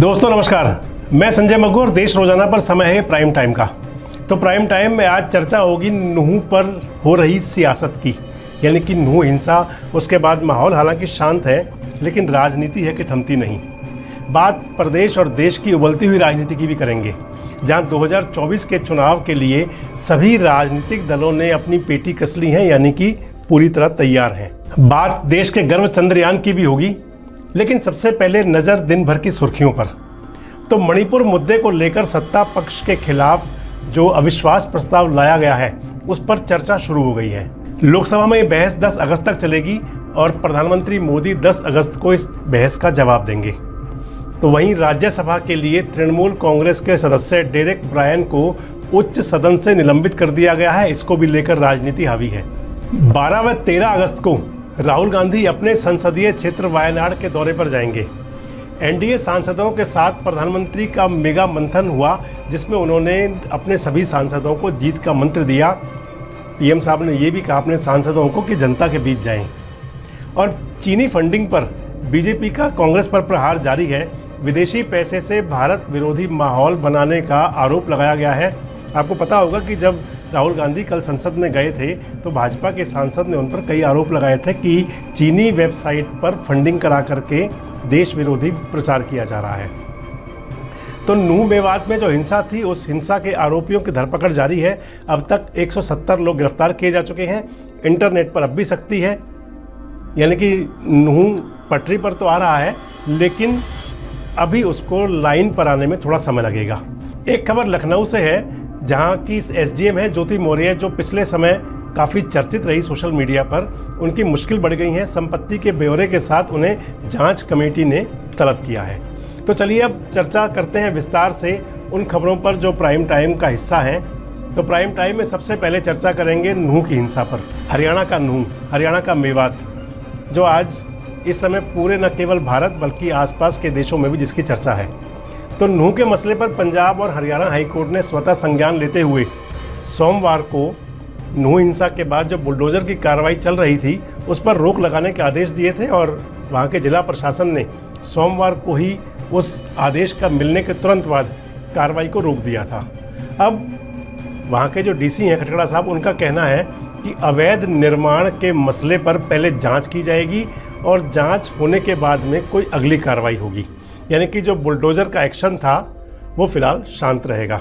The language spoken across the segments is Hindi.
दोस्तों नमस्कार, मैं संजय मग्गू और देश रोजाना पर समय है प्राइम टाइम का। तो प्राइम टाइम में आज चर्चा होगी नूह पर हो रही सियासत की, यानी कि नूह हिंसा। उसके बाद माहौल हालांकि शांत है, लेकिन राजनीति है कि थमती नहीं। बात प्रदेश और देश की उबलती हुई राजनीति की भी करेंगे, जहां 2024 के चुनाव के लिए सभी राजनीतिक दलों ने अपनी पेटी कस ली है, यानी कि पूरी तरह तैयार हैं। बात देश के गर्व चंद्रयान की भी होगी, लेकिन सबसे पहले नज़र दिन भर की सुर्खियों पर। तो मणिपुर मुद्दे को लेकर सत्ता पक्ष के खिलाफ जो अविश्वास प्रस्ताव लाया गया है, उस पर चर्चा शुरू हो गई है। लोकसभा में ये बहस 10 अगस्त तक चलेगी और प्रधानमंत्री मोदी 10 अगस्त को इस बहस का जवाब देंगे। तो वहीं राज्यसभा के लिए तृणमूल कांग्रेस के सदस्य डेरेक ब्रायन को उच्च सदन से निलंबित कर दिया गया है। इसको भी लेकर राजनीति हावी है। 12 व 13 अगस्त को राहुल गांधी अपने संसदीय क्षेत्र वायनाड के दौरे पर जाएंगे। एनडीए सांसदों के साथ प्रधानमंत्री का मेगा मंथन हुआ, जिसमें उन्होंने अपने सभी सांसदों को जीत का मंत्र दिया। पीएम साहब ने ये भी कहा अपने सांसदों को कि जनता के बीच जाएं। और चीनी फंडिंग पर बीजेपी का कांग्रेस पर प्रहार जारी है। विदेशी पैसे से भारत विरोधी माहौल बनाने का आरोप लगाया गया है। आपको पता होगा कि जब राहुल गांधी कल संसद में गए थे तो भाजपा के सांसद ने उन पर कई आरोप लगाए थे कि चीनी वेबसाइट पर फंडिंग करा करके देश विरोधी प्रचार किया जा रहा है। तो नूह मेवात में जो हिंसा थी, उस हिंसा के आरोपियों की धरपकड़ जारी है। अब तक 170 लोग गिरफ्तार किए जा चुके हैं। इंटरनेट पर अब भी सख्ती है, यानी कि नूह पटरी पर तो आ रहा है, लेकिन अभी उसको लाइन पर आने में थोड़ा समय लगेगा। एक खबर लखनऊ से है, जहां की एसडीएम है ज्योति मौर्य, जो पिछले समय काफ़ी चर्चित रही सोशल मीडिया पर। उनकी मुश्किल बढ़ गई है। संपत्ति के ब्यौरे के साथ उन्हें जांच कमेटी ने तलब किया है। तो चलिए अब चर्चा करते हैं विस्तार से उन खबरों पर जो प्राइम टाइम का हिस्सा है। तो प्राइम टाइम में सबसे पहले चर्चा करेंगे नूह की हिंसा पर। हरियाणा का नूह, हरियाणा का मेवात, जो आज इस समय पूरे न केवल भारत बल्कि आसपास के देशों में भी जिसकी चर्चा है। तो नूह के मसले पर पंजाब और हरियाणा हाईकोर्ट ने स्वतः संज्ञान लेते हुए सोमवार को नूह हिंसा के बाद जो बुलडोजर की कार्रवाई चल रही थी, उस पर रोक लगाने के आदेश दिए थे। और वहाँ के जिला प्रशासन ने सोमवार को ही उस आदेश का मिलने के तुरंत बाद कार्रवाई को रोक दिया था। अब वहाँ के जो डीसी हैं खटकड़ा साहब, उनका कहना है कि अवैध निर्माण के मसले पर पहले जांच की जाएगी और जांच होने के बाद में कोई अगली कार्रवाई होगी, यानी कि जो बुलडोजर का एक्शन था वो फिलहाल शांत रहेगा।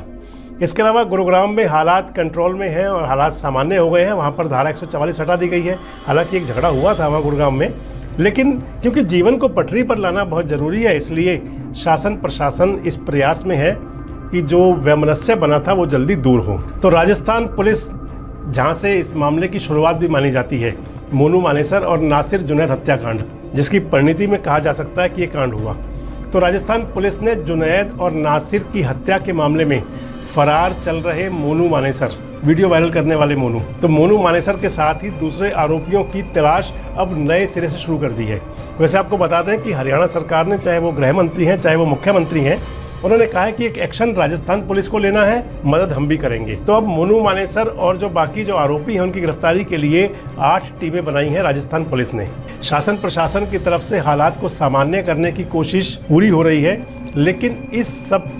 इसके अलावा गुरुग्राम में हालात कंट्रोल में हैं और हालात सामान्य हो गए हैं। वहाँ पर धारा 144 हटा दी गई है। हालांकि एक झगड़ा हुआ था वहाँ गुरुग्राम में, लेकिन क्योंकि जीवन को पटरी पर लाना बहुत ज़रूरी है, इसलिए शासन प्रशासन इस प्रयास में है कि जो वैमनस्य बना था वो जल्दी दूर हो। तो राजस्थान पुलिस, जहाँ से इस मामले की शुरुआत भी मानी जाती है, मोनू मानेसर और नासिर जुनैद हत्याकांड, जिसकी परिणति में कहा जा सकता है कि ये कांड हुआ। तो राजस्थान पुलिस ने जुनैद और नासिर की हत्या के मामले में फरार चल रहे मोनू मानेसर, वीडियो वायरल करने वाले मोनू, तो मोनू मानेसर के साथ ही दूसरे आरोपियों की तलाश अब नए सिरे से शुरू कर दी है। वैसे आपको बता दें कि हरियाणा सरकार ने, चाहे वो गृह मंत्री हैं चाहे वो मुख्यमंत्री हैं, उन्होंने कहा है कि एक एक्शन राजस्थान पुलिस को लेना है, मदद हम भी करेंगे। तो अब मोनू मानेसर और जो बाकी जो आरोपी हैं उनकी गिरफ्तारी के लिए 8 टीमें बनाई हैं राजस्थान पुलिस ने। शासन प्रशासन की तरफ से हालात को सामान्य करने की कोशिश पूरी हो रही है, लेकिन इस सब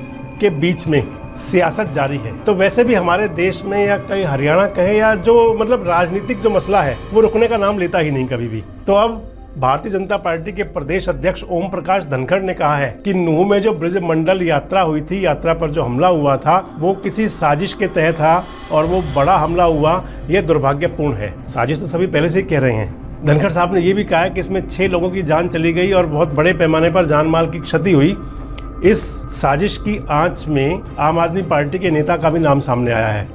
के बीच में सियासत जारी है। तो वैसे भी हमारे देश में, या कहीं हरियाणा कहे, या जो मतलब राजनीतिक जो मसला है वो रुकने का नाम लेता ही नहीं कभी भी। तो अब भारतीय जनता पार्टी के प्रदेश अध्यक्ष ओम प्रकाश धनखड़ ने कहा है कि नूह में जो ब्रज मंडल यात्रा हुई थी, यात्रा पर जो हमला हुआ था, वो किसी साजिश के तहत था और वो बड़ा हमला हुआ, ये दुर्भाग्यपूर्ण है। साजिश तो सभी पहले से ही कह रहे हैं। धनखड़ साहब ने ये भी कहा है कि इसमें 6 लोगों की जान चली गई और बहुत बड़े पैमाने पर जान माल की क्षति हुई। इस साजिश की आंच में आम आदमी पार्टी के नेता का भी नाम सामने आया है।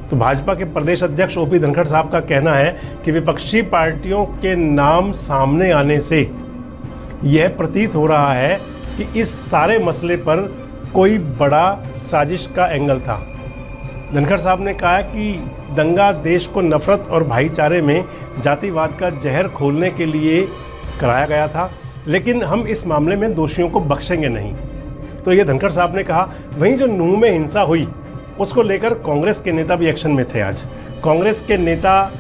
तो भाजपा के प्रदेश अध्यक्ष ओपी धनखड़ साहब का कहना है कि विपक्षी पार्टियों के नाम सामने आने से यह प्रतीत हो रहा है कि इस सारे मसले पर कोई बड़ा साजिश का एंगल था। धनखड़ साहब ने कहा कि दंगा देश को नफरत और भाईचारे में जातिवाद का जहर खोलने के लिए कराया गया था, लेकिन हम इस मामले में दोषियों को बख्शेंगे नहीं। तो ये धनखड़ साहब ने कहा। वहीं जो नूह में हिंसा हुई, उसको लेकर कांग्रेस के नेता भी एक्शन में थे। आज कांग्रेस के नेता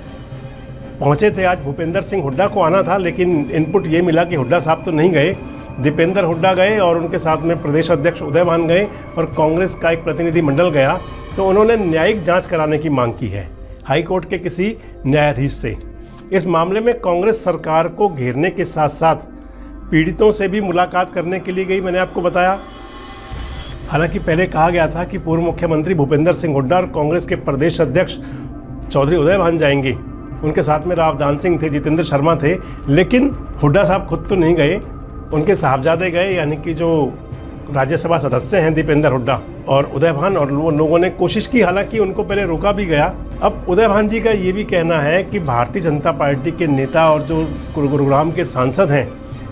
पहुंचे थे। आज भूपेंद्र सिंह हुड्डा को आना था, लेकिन इनपुट ये मिला कि हुड्डा साहब तो नहीं गए दीपेंद्र हुड्डा गए और उनके साथ में प्रदेश अध्यक्ष उदय भान गए और कांग्रेस का एक प्रतिनिधि मंडल गया, तो उन्होंने न्यायिक जांच कराने की मांग की है हाई कोर्ट के किसी न्यायाधीश से। इस मामले में कांग्रेस सरकार को घेरने के साथ साथ पीड़ितों से भी मुलाकात करने के लिए गई, मैंने आपको बताया। हालांकि पहले कहा गया था कि पूर्व मुख्यमंत्री भूपेंद्र सिंह हुड्डा और कांग्रेस के प्रदेश अध्यक्ष चौधरी उदय भान जाएंगे, उनके साथ में रावदान सिंह थे, जितेंद्र शर्मा थे, लेकिन हुड्डा साहब खुद तो नहीं गए, उनके साहबजादे गए, यानी कि जो राज्यसभा सदस्य हैं दीपेंद्र हुड्डा और उदय भान, और वो लोगों ने कोशिश की, हालांकि उनको पहले रोका भी गया। अब उदय भान जी का ये भी कहना है कि भारतीय जनता पार्टी के नेता और जो गुरुग्राम के सांसद हैं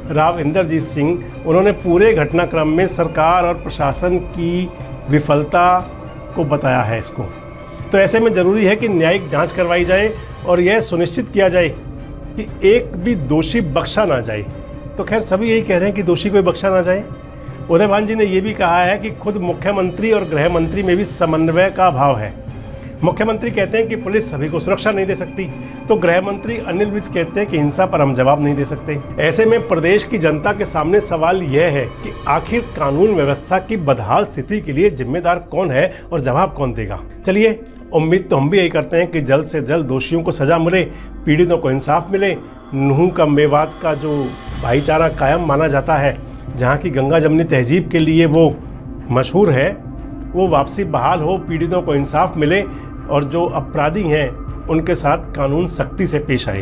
राव इंदरजीत सिंह, उन्होंने पूरे घटनाक्रम में सरकार और प्रशासन की विफलता को बताया है इसको। तो ऐसे में ज़रूरी है कि न्यायिक जांच करवाई जाए और यह सुनिश्चित किया जाए कि एक भी दोषी बख्शा ना जाए। तो खैर सभी यही कह रहे हैं कि दोषी कोई बख्शा ना जाए। उदय भान जी ने यह भी कहा है कि खुद मुख्यमंत्री और गृह मंत्री में भी समन्वय का अभाव है। मुख्यमंत्री कहते हैं कि पुलिस सभी को सुरक्षा नहीं दे सकती, तो गृह मंत्री अनिल विज कहते हैं कि हिंसा पर हम जवाब नहीं दे सकते। ऐसे में प्रदेश की जनता के सामने सवाल यह है कि आखिर कानून व्यवस्था की बदहाल स्थिति के लिए जिम्मेदार कौन है और जवाब कौन देगा। चलिए, उम्मीद तो हम भी यही करते हैं कि जल्द से जल्द दोषियों को सजा मिले, पीड़ितों को इंसाफ मिले। नूंह का मेवात का जो भाईचारा कायम माना जाता है, जहाँ की गंगा जमनी तहजीब के लिए वो मशहूर है, वो वापसी बहाल हो, पीड़ितों को इंसाफ मिले और जो अपराधी हैं उनके साथ कानून सख्ती से पेश आए।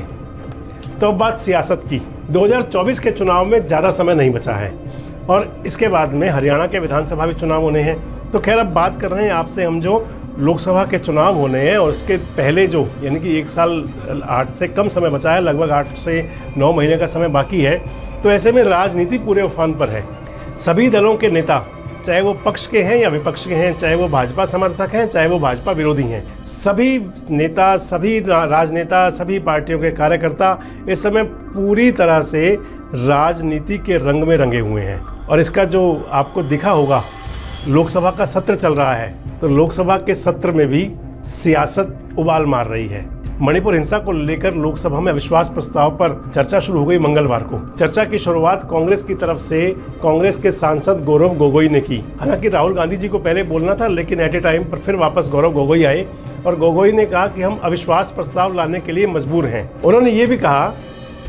तो अब बात सियासत की। 2024 के चुनाव में ज़्यादा समय नहीं बचा है और इसके बाद में हरियाणा के विधानसभा भी चुनाव होने हैं। तो खैर अब बात कर रहे हैं आपसे हम जो लोकसभा के चुनाव होने हैं और उसके पहले जो, यानी कि 1 साल 8 से कम समय बचा है, लगभग 8 से 9 महीने का समय बाकी है। तो ऐसे में राजनीति पूरे उफान पर है। सभी दलों के नेता, चाहे वो पक्ष के हैं या विपक्ष के हैं, चाहे वो भाजपा समर्थक हैं, चाहे वो भाजपा विरोधी हैं, सभी नेता, सभी राजनेता, सभी पार्टियों के कार्यकर्ता इस समय पूरी तरह से राजनीति के रंग में रंगे हुए हैं। और इसका जो आपको दिखा होगा, लोकसभा का सत्र चल रहा है, तो लोकसभा के सत्र में भी सियासत उबाल मार रही है। मणिपुर हिंसा को लेकर लोकसभा में अविश्वास प्रस्ताव पर चर्चा शुरू हो गई मंगलवार को। चर्चा की शुरुआत कांग्रेस की तरफ से कांग्रेस के सांसद गौरव गोगोई ने की। हालांकि राहुल गांधी जी को पहले बोलना था, लेकिन एट ए टाइम पर फिर वापस गौरव गोगोई आए और गोगोई ने कहा कि हम अविश्वास प्रस्ताव लाने के लिए मजबूर हैं। उन्होंने ये भी कहा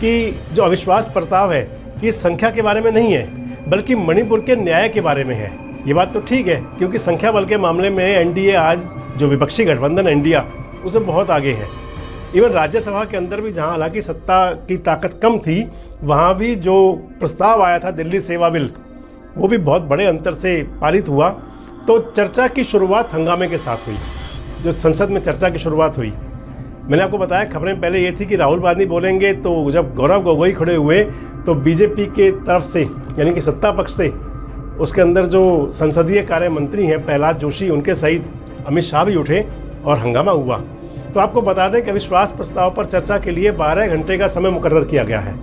कि जो अविश्वास प्रस्ताव है ये संख्या के बारे में नहीं है, बल्कि मणिपुर के न्याय के बारे में है। ये बात तो ठीक है, क्योंकि संख्या बल के मामले में एनडीए आज जो विपक्षी गठबंधन इंडिया उसे बहुत आगे है। इवन राज्यसभा के अंदर भी, जहां हालांकि सत्ता की ताकत कम थी, वहां भी जो प्रस्ताव आया था दिल्ली सेवा बिल, वो भी बहुत बड़े अंतर से पारित हुआ। तो चर्चा की शुरुआत हंगामे के साथ हुई। जो संसद में चर्चा की शुरुआत हुई, मैंने आपको बताया, खबरें पहले ये थी कि राहुल गांधी बोलेंगे, तो जब गौरव गोगोई खड़े हुए तो बीजेपी के तरफ से, यानी कि सत्ता पक्ष से, उसके अंदर जो संसदीय कार्य मंत्री हैं प्रहलाद जोशी, उनके सहित अमित शाह भी उठे और हंगामा हुआ। तो आपको बता दें कि अविश्वास प्रस्ताव पर चर्चा के लिए 12 घंटे का समय मुकर्रर किया गया है।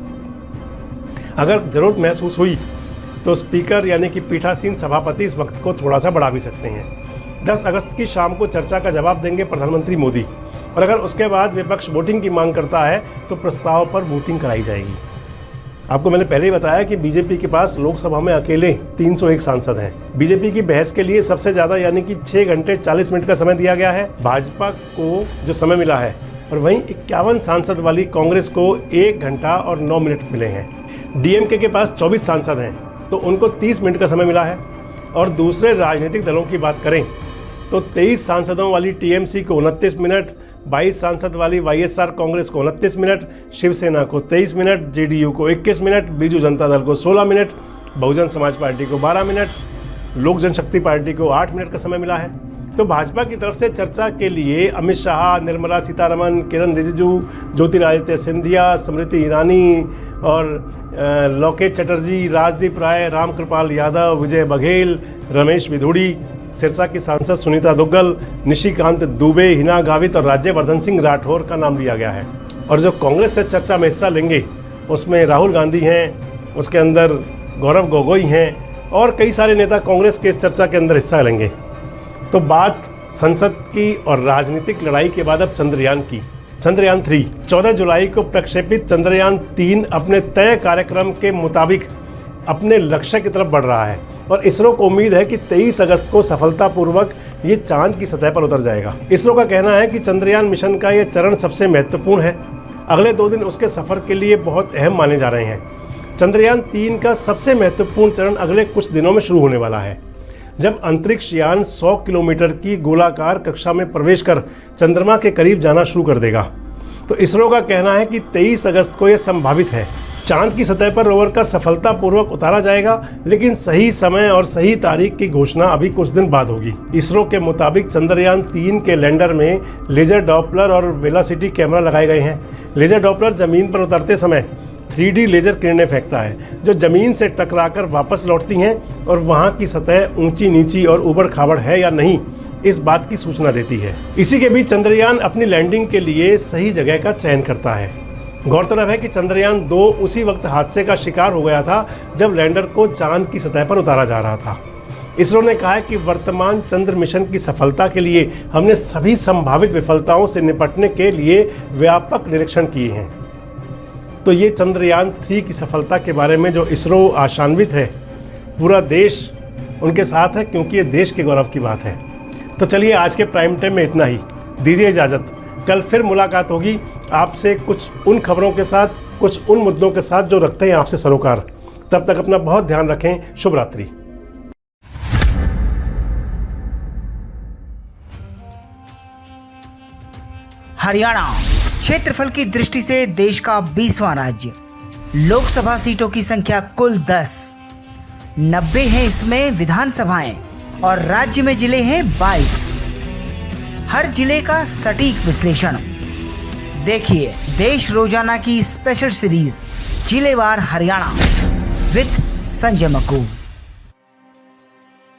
अगर ज़रूरत महसूस हुई तो स्पीकर यानी कि पीठासीन सभापति इस वक्त को थोड़ा सा बढ़ा भी सकते हैं। 10 अगस्त की शाम को चर्चा का जवाब देंगे प्रधानमंत्री मोदी, और अगर उसके बाद विपक्ष वोटिंग की मांग करता है तो प्रस्ताव पर वोटिंग कराई जाएगी। आपको मैंने पहले ही बताया कि बीजेपी के पास लोकसभा में अकेले 301 सांसद हैं। बीजेपी की बहस के लिए सबसे ज़्यादा यानी कि 6 घंटे 40 मिनट का समय दिया गया है भाजपा को जो समय मिला है, और वहीं 51 सांसद वाली कांग्रेस को 1 घंटा और 9 मिनट मिले हैं। डीएमके के पास 24 सांसद हैं, तो उनको 30 मिनट का समय मिला है। और दूसरे राजनीतिक दलों की बात करें तो 23 सांसदों वाली टीएमसी को 29 मिनट, 22 सांसद वाली वाईएसआर कांग्रेस को 29 मिनट, शिवसेना को 23 मिनट, जेडीयू को 21 मिनट, बीजू जनता दल को 16 मिनट, बहुजन समाज पार्टी को 12 मिनट, लोक जनशक्ति पार्टी को 8 मिनट का समय मिला है। तो भाजपा की तरफ से चर्चा के लिए अमित शाह, निर्मला सीतारमण, किरण रिजिजू, ज्योतिरादित्य सिंधिया, स्मृति ईरानी और लोकेश चटर्जी, राजदीप राय, रामकृपाल यादव, विजय बघेल, रमेश विधुड़ी, सिरसा की सांसद सुनीता दुग्गल, निशिकांत दुबे, हिना गावित और राज्यवर्धन सिंह राठौर का नाम लिया गया है। और जो कांग्रेस से चर्चा में हिस्सा लेंगे उसमें राहुल गांधी हैं, उसके अंदर गौरव गोगोई हैं और कई सारे नेता कांग्रेस के इस चर्चा के अंदर हिस्सा लेंगे। तो बात संसद की और राजनीतिक लड़ाई के बाद अब चंद्रयान की। चंद्रयान 3 14 जुलाई को प्रक्षेपित चंद्रयान 3 अपने तय कार्यक्रम के मुताबिक अपने लक्ष्य की तरफ बढ़ रहा है और इसरो को उम्मीद है कि 23 अगस्त को सफलतापूर्वक ये चांद की सतह पर उतर जाएगा। इसरो का कहना है कि चंद्रयान मिशन का ये चरण सबसे महत्वपूर्ण है। अगले 2 दिन उसके सफ़र के लिए बहुत अहम माने जा रहे हैं। चंद्रयान 3 का सबसे महत्वपूर्ण चरण अगले कुछ दिनों में शुरू होने वाला है, जब अंतरिक्ष यान 100 किलोमीटर की गोलाकार कक्षा में प्रवेश कर चंद्रमा के करीब जाना शुरू कर देगा। तो इसरो का कहना है कि 23 अगस्त को यह संभावित है। चांद की सतह पर रोवर का सफलतापूर्वक उतारा जाएगा, लेकिन सही समय और सही तारीख की घोषणा अभी कुछ दिन बाद होगी। इसरो के मुताबिक चंद्रयान 3 के लैंडर में लेजर डॉपलर और वेलोसिटी कैमरा लगाए गए हैं। लेजर डॉपलर जमीन पर उतरते समय 3D लेजर किरणें फेंकता है, जो जमीन से टकराकर वापस लौटती हैं और वहां की सतह ऊंची नीची और ऊबड़ खाबड़ है या नहीं, इस बात की सूचना देती है। इसी के बीच चंद्रयान अपनी लैंडिंग के लिए सही जगह का चयन करता है। गौरतलब है कि चंद्रयान 2 उसी वक्त हादसे का शिकार हो गया था जब लैंडर को चांद की सतह पर उतारा जा रहा था। इसरो ने कहा है कि वर्तमान चंद्र मिशन की सफलता के लिए हमने सभी संभावित विफलताओं से निपटने के लिए व्यापक निरीक्षण किए हैं। तो ये चंद्रयान 3 की सफलता के बारे में जो इसरो आशान्वित है, पूरा देश उनके साथ है, क्योंकि ये देश के गौरव की बात है। तो चलिए आज के प्राइम टाइम में इतना ही, दीजिए इजाज़त। कल फिर मुलाकात होगी आपसे कुछ उन खबरों के साथ, कुछ उन मुद्दों के साथ जो रखते हैं आपसे सरोकार। तब तक अपना बहुत ध्यान रखें। शुभ रात्रि। हरियाणा क्षेत्रफल की दृष्टि से देश का 20वां राज्य, लोकसभा सीटों की संख्या कुल 10, 90 हैं इसमें विधानसभाएं और राज्य में जिले हैं 22। हर जिले का सटीक विश्लेषण देखिए देश रोजाना की स्पेशल सीरीज जिलेवार हरियाणा विद संजय मकूब।